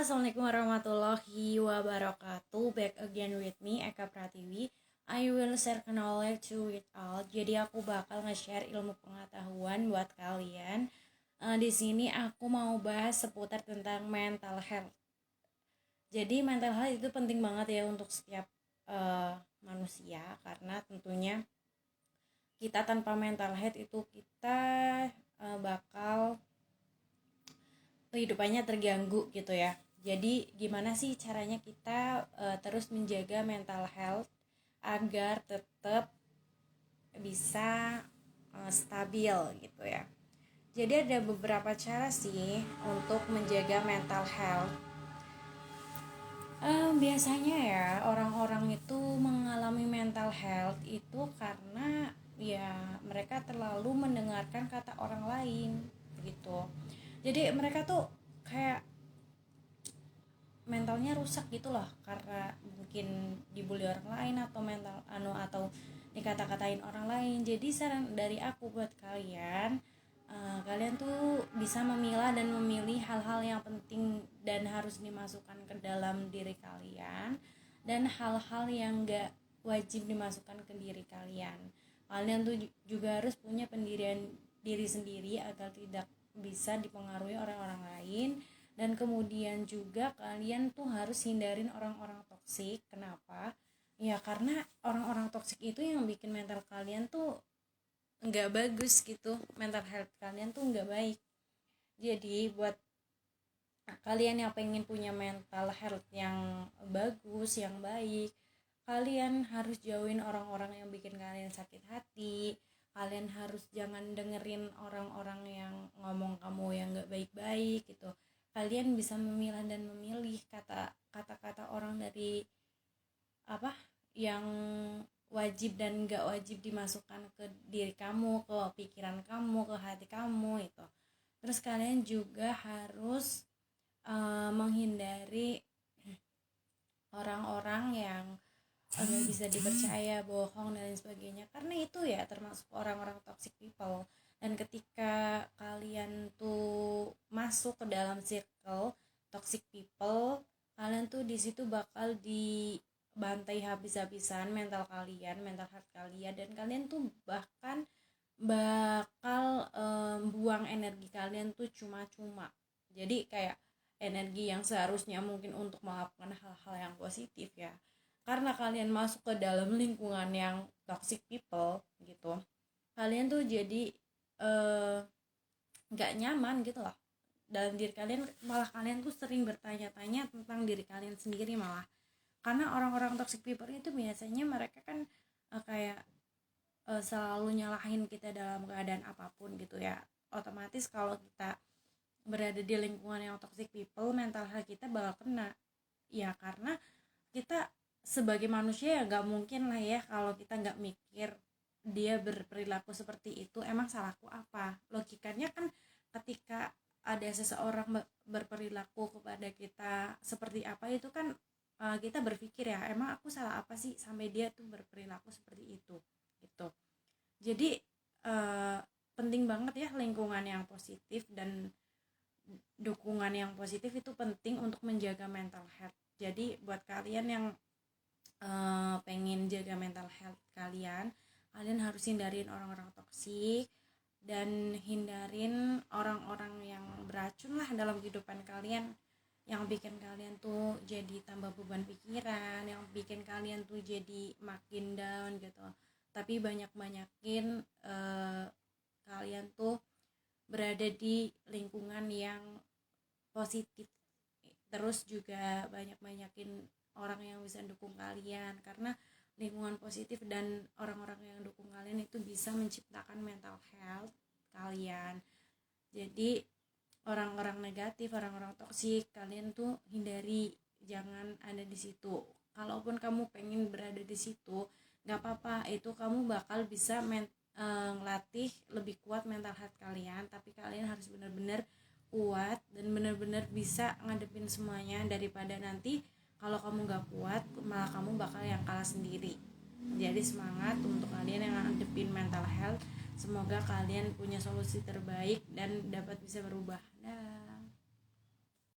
Assalamualaikum warahmatullahi wabarakatuh. Back again with me, Eka Pratiwi. I will share knowledge with all. Jadi aku bakal nge-share ilmu pengetahuan buat kalian. Di sini aku mau bahas seputar tentang mental health. Jadi mental health itu penting banget ya untuk setiap manusia, karena tentunya kita tanpa mental health itu kita bakal kehidupannya terganggu gitu ya. Jadi gimana sih caranya kita terus menjaga mental health agar tetap bisa stabil gitu ya. Jadi ada beberapa cara sih untuk menjaga mental health. Biasanya ya orang-orang itu mengalami mental health itu karena ya mereka terlalu mendengarkan kata orang lain gitu. Jadi mereka tuh kayak mentalnya rusak gitu loh, karena mungkin dibully orang lain atau mental atau dikata-katain orang lain. Jadi saran dari aku buat kalian, kalian tuh bisa memilah dan memilih hal-hal yang penting dan harus dimasukkan ke dalam diri kalian, dan hal-hal yang gak wajib dimasukkan ke diri kalian. Kalian tuh juga harus punya pendirian diri sendiri agar tidak bisa dipengaruhi orang-orang lain. Dan kemudian juga kalian tuh harus hindarin orang-orang toksik. Kenapa? Ya karena orang-orang toksik itu yang bikin mental kalian tuh nggak bagus gitu, mental health kalian tuh nggak baik. Jadi buat kalian yang pengen punya mental health yang bagus, yang baik, kalian harus jauhin orang-orang yang bikin kalian sakit hati. Kalian harus jangan dengerin orang-orang yang ngomong kamu yang nggak baik-baik gitu. Kalian bisa memilah dan memilih kata-kata orang dari apa yang wajib dan gak wajib dimasukkan ke diri kamu, ke pikiran kamu, ke hati kamu itu. Terus kalian juga harus menghindari orang-orang yang gak bisa dipercaya, bohong dan lain sebagainya, karena itu ya termasuk orang-orang toxic people. Dan ketika kalian tuh masuk ke dalam circle toxic people, kalian tuh di situ bakal dibantai habis-habisan mental kalian, mental health kalian, dan kalian tuh bahkan bakal buang energi kalian tuh cuma-cuma. Jadi kayak energi yang seharusnya mungkin untuk melakukan hal-hal yang positif ya, karena kalian masuk ke dalam lingkungan yang toxic people gitu, kalian tuh jadi nggak nyaman gitu loh dalam diri kalian. Malah kalian tuh sering bertanya-tanya tentang diri kalian sendiri, malah karena orang-orang toxic people itu biasanya mereka kan kayak selalu nyalahin kita dalam keadaan apapun gitu ya. Otomatis kalau kita berada di lingkungan yang toxic people, mental health kita bakal kena ya, karena kita sebagai manusia ya nggak mungkin lah ya kalau kita nggak mikir dia berperilaku seperti itu emang salahku apa. Logikanya kan ketika ada seseorang berperilaku kepada kita seperti apa, itu kan kita berpikir ya emang aku salah apa sih sampai dia tuh berperilaku seperti itu gitu. Jadi penting banget ya lingkungan yang positif dan dukungan yang positif itu penting untuk menjaga mental health. Jadi buat kalian yang pengen jaga mental health kalian harus hindarin orang-orang toksik dan hindarin orang-orang yang beracun lah dalam kehidupan kalian, yang bikin kalian tuh jadi tambah beban pikiran, yang bikin kalian tuh jadi makin down gitu. Tapi banyak-banyakin kalian tuh berada di lingkungan yang positif. Terus juga banyak-banyakin orang yang bisa dukung kalian, karena lingkungan positif dan orang-orang yang dukung kalian itu bisa menciptakan mental health kalian. Jadi orang-orang negatif, orang-orang toksik kalian tuh hindari, jangan ada di situ. Kalaupun kamu pengen berada di situ nggak apa-apa, itu kamu bakal bisa ngelatih lebih kuat mental health kalian, tapi kalian harus benar-benar kuat dan benar-benar bisa ngadepin semuanya, daripada nanti kalau kamu gak kuat malah kamu bakal yang kalah sendiri. Jadi semangat untuk kalian yang ngadepin mental health. Semoga kalian punya solusi terbaik dan dapat bisa berubah.